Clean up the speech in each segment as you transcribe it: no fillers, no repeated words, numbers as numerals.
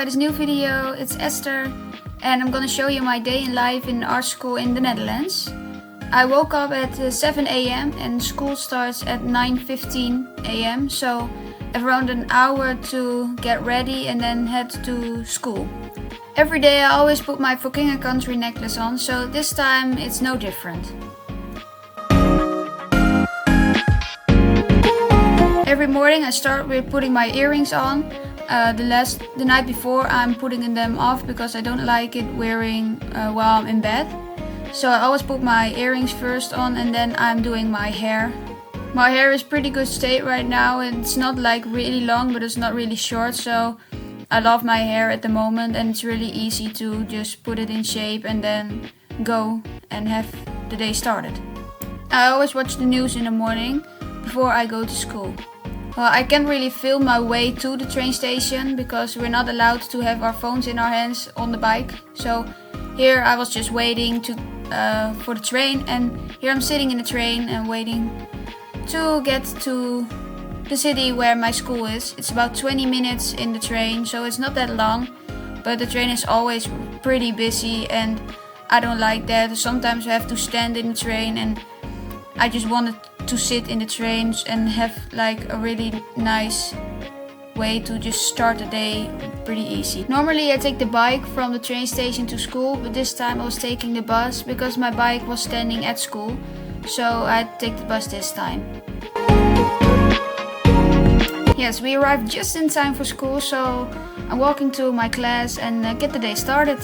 by this new video. It's Esther and I'm gonna show you my day in life in art school in the Netherlands. I woke up at 7 a.m. and school starts at 9:15 a.m. so I have around an hour to get ready and then head to school. Every day I always put my For King and Country necklace on, so this time it's no different. Every morning I start with putting my earrings on. The night before I'm putting them off because I don't like it wearing while I'm in bed. So I always put my earrings first on and then I'm doing my hair. My hair is pretty good state right now. It's not like really long, but it's not really short, so I love my hair at the moment and it's really easy to just put it in shape and then go and have the day started. I always watch the news in the morning before I go to school. Well, I can't really film my way to the train station because we're not allowed to have our phones in our hands on the bike. So here I was just waiting for the train, and here I'm sitting in the train and waiting to get to the city where my school is. It's about 20 minutes in the train, so it's not that long, but the train is always pretty busy and I don't like that. Sometimes I have to stand in the train and I just wanted to sit in the trains and have like a really nice way to just start the day pretty easy. Normally I take the bike from the train station to school, but this time I was taking the bus because my bike was standing at school, so I take the bus this time. Yes, we arrived just in time for school, so I'm walking to my class and get the day started.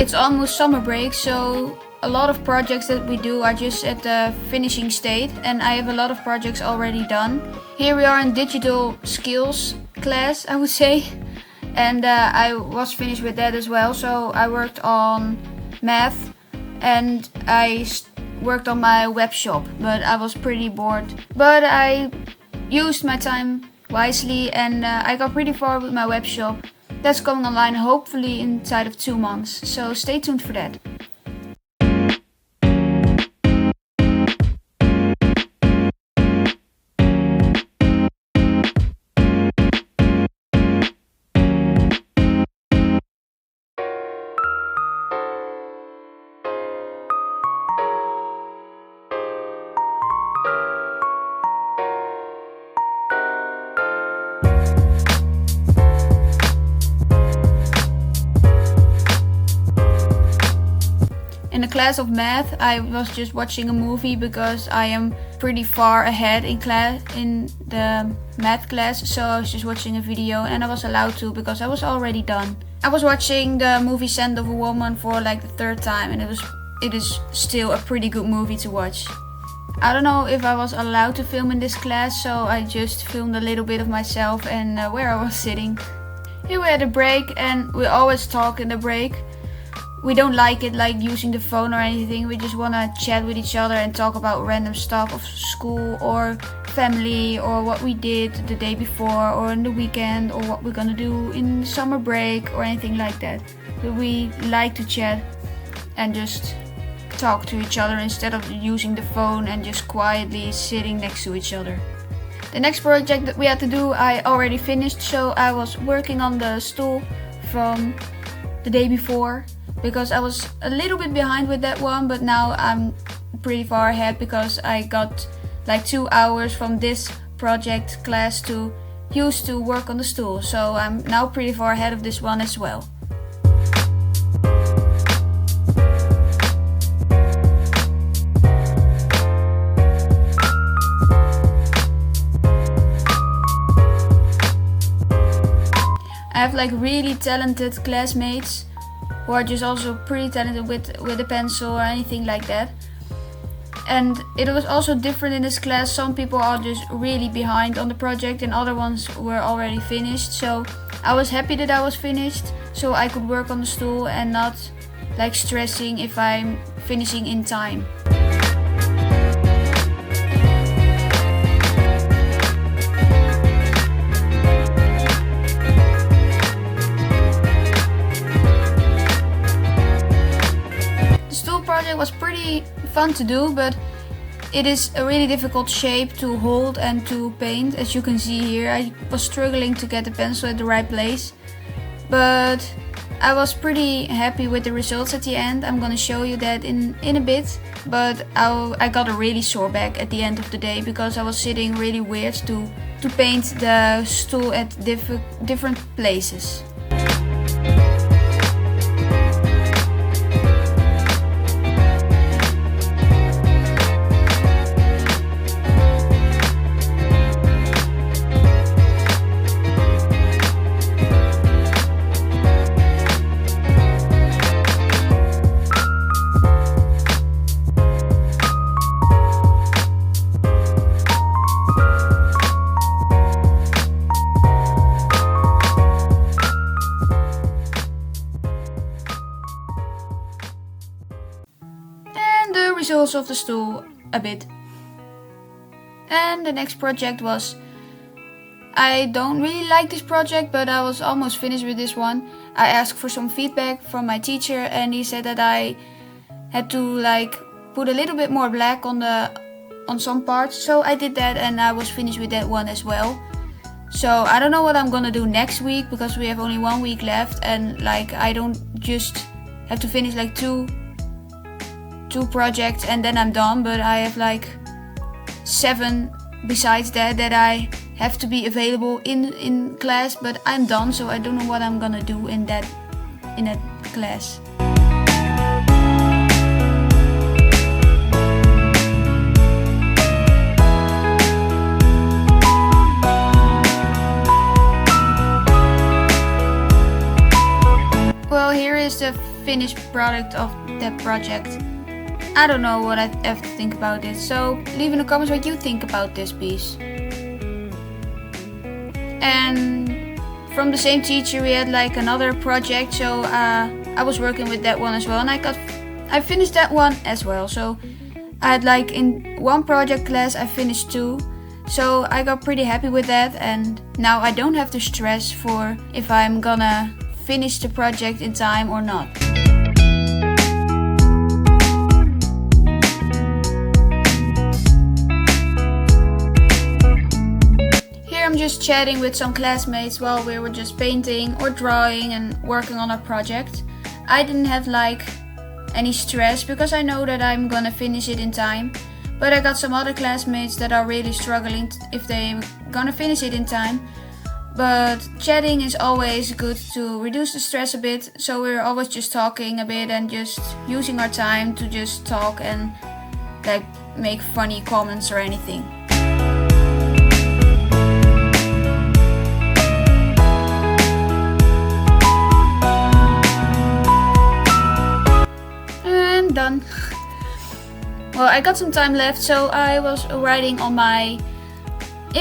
It's almost summer break, so a lot of projects that we do are just at the finishing state, and I have a lot of projects already done. Here we are in digital skills class, I would say, and I was finished with that as well. So I worked on math and I worked on my web shop, but I was pretty bored. But I used my time wisely and I got pretty far with my web shop. That's coming online hopefully inside of 2 months, so stay tuned for that. In the class of math, I was just watching a movie because I am pretty far ahead in the math class, so I was just watching a video and I was allowed to because I was already done. I was watching the movie Scent of a Woman for like the 3rd time and it is still a pretty good movie to watch. I don't know if I was allowed to film in this class, so I just filmed a little bit of myself and where I was sitting. Here we had a break and we always talk in the break. We don't like it like using the phone or anything. We just want to chat with each other and talk about random stuff of school or family or what we did the day before or in the weekend or what we're gonna do in the summer break or anything like that. But we like to chat and just talk to each other instead of using the phone and just quietly sitting next to each other. The next project that we had to do I already finished, so I was working on the stool from the day before, because I was a little bit behind with that one, but now I'm pretty far ahead because I got like 2 hours from this project class to use to work on the stool, so I'm now pretty far ahead of this one as well. I have like really talented classmates who are just also pretty talented with a pencil or anything like that. And it was also different in this class. Some people are just really behind on the project and other ones were already finished. So I was happy that I was finished so I could work on the stool and not like stressing if I'm finishing in time. project was pretty fun to do, but it is a really difficult shape to hold and to paint. As you can see here, I was struggling to get the pencil at the right place, but I was pretty happy with the results at the end. I'm gonna show you that in a bit, but I got a really sore back at the end of the day because I was sitting really weird to paint the stool at different places. Results of the stool a bit. And the next project was, I don't really like this project, but I was almost finished with this one. I asked for some feedback from my teacher and he said that I had to put a little bit more black on some parts, so I did that and I was finished with that one as well. So I don't know what I'm gonna do next week because we have only 1 week left, and I don't just have to finish two projects and then I'm done, but I have 7 besides that I have to be available in class, but I'm done, so I don't know what I'm gonna do in that class. Well, here is the finished product of that project. I don't know what I have to think about it, so leave in the comments what you think about this piece. And from the same teacher we had another project, so I was working with that one as well, and I finished that one as well. So I had in one project class I finished 2, so I got pretty happy with that, and now I don't have to stress for if I'm gonna finish the project in time or not. I'm just chatting with some classmates while we were just painting or drawing and working on our project. I didn't have any stress because I know that I'm gonna finish it in time, but I got some other classmates that are really struggling if they're gonna finish it in time. But chatting is always good to reduce the stress a bit, so we're always just talking a bit and just using our time to just talk and make funny comments or anything. Done. Well, I got some time left, so I was writing in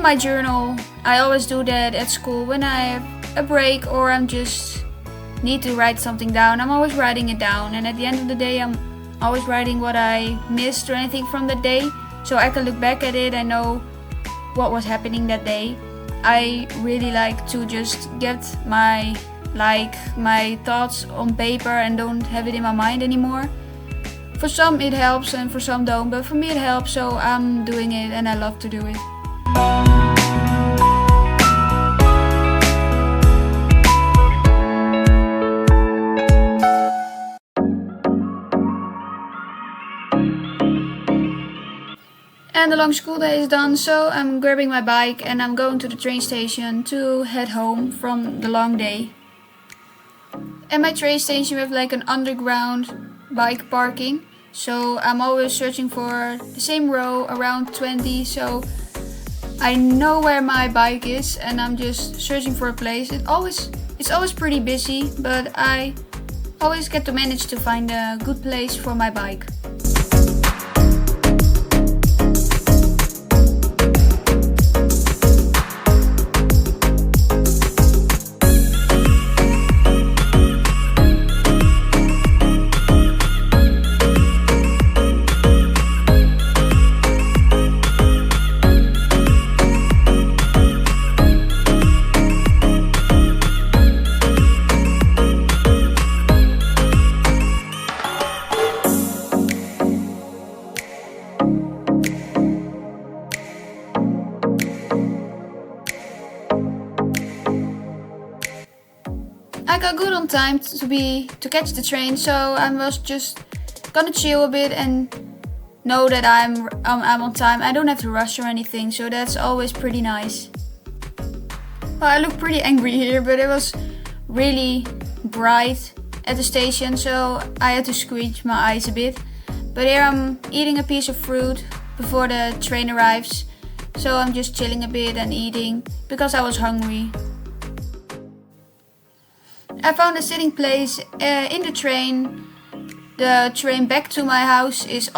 my journal. I always do that at school when I have a break or I'm just need to write something down. I'm always writing it down, and at the end of the day I'm always writing what I missed or anything from the day, so I can look back at it and know what was happening that day. I really like to just get my thoughts on paper and don't have it in my mind anymore. For some it helps and for some don't, but for me it helps, so I'm doing it and I love to do it. And the long school day is done, so I'm grabbing my bike and I'm going to the train station to head home from the long day. At my train station we have an underground bike parking, so I'm always searching for the same row around 20, so I know where my bike is and I'm just searching for a place. It's always pretty busy, but I always get to manage to find a good place for my bike. got good on time to catch the train, so I was just gonna chill a bit and know that I'm on time. I don't have to rush or anything, so that's always pretty nice. Well, I look pretty angry here, but it was really bright at the station, so I had to squeeze my eyes a bit. But here I'm eating a piece of fruit before the train arrives, so I'm just chilling a bit and eating because I was hungry. I found a sitting place in the train. The train back to my house is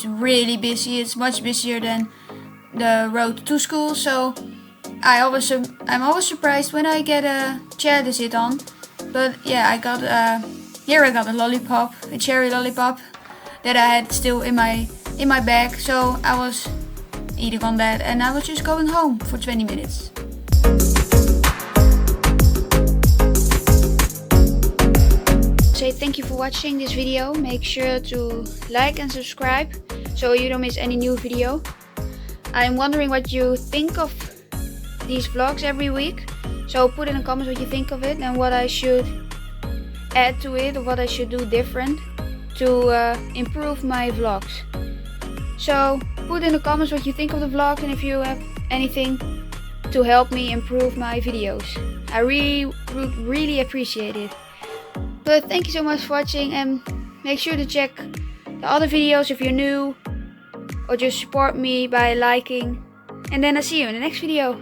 really busy. It's much busier than the road to school, so I'm always surprised when I get a chair to sit on. But yeah, I got a lollipop, a cherry lollipop that I had still in my bag, so I was eating on that and I was just going home for 20 minutes. Say thank you for watching this video. Make sure to like and subscribe so you don't miss any new video. I'm wondering what you think of these vlogs every week, so put in the comments what you think of it and what I should add to it or what I should do different to improve my vlogs. So put in the comments what you think of the vlog and if you have anything to help me improve my videos. I would really appreciate it. But thank you so much for watching, and make sure to check the other videos if you're new, or just support me by liking. And then I'll see you in the next video.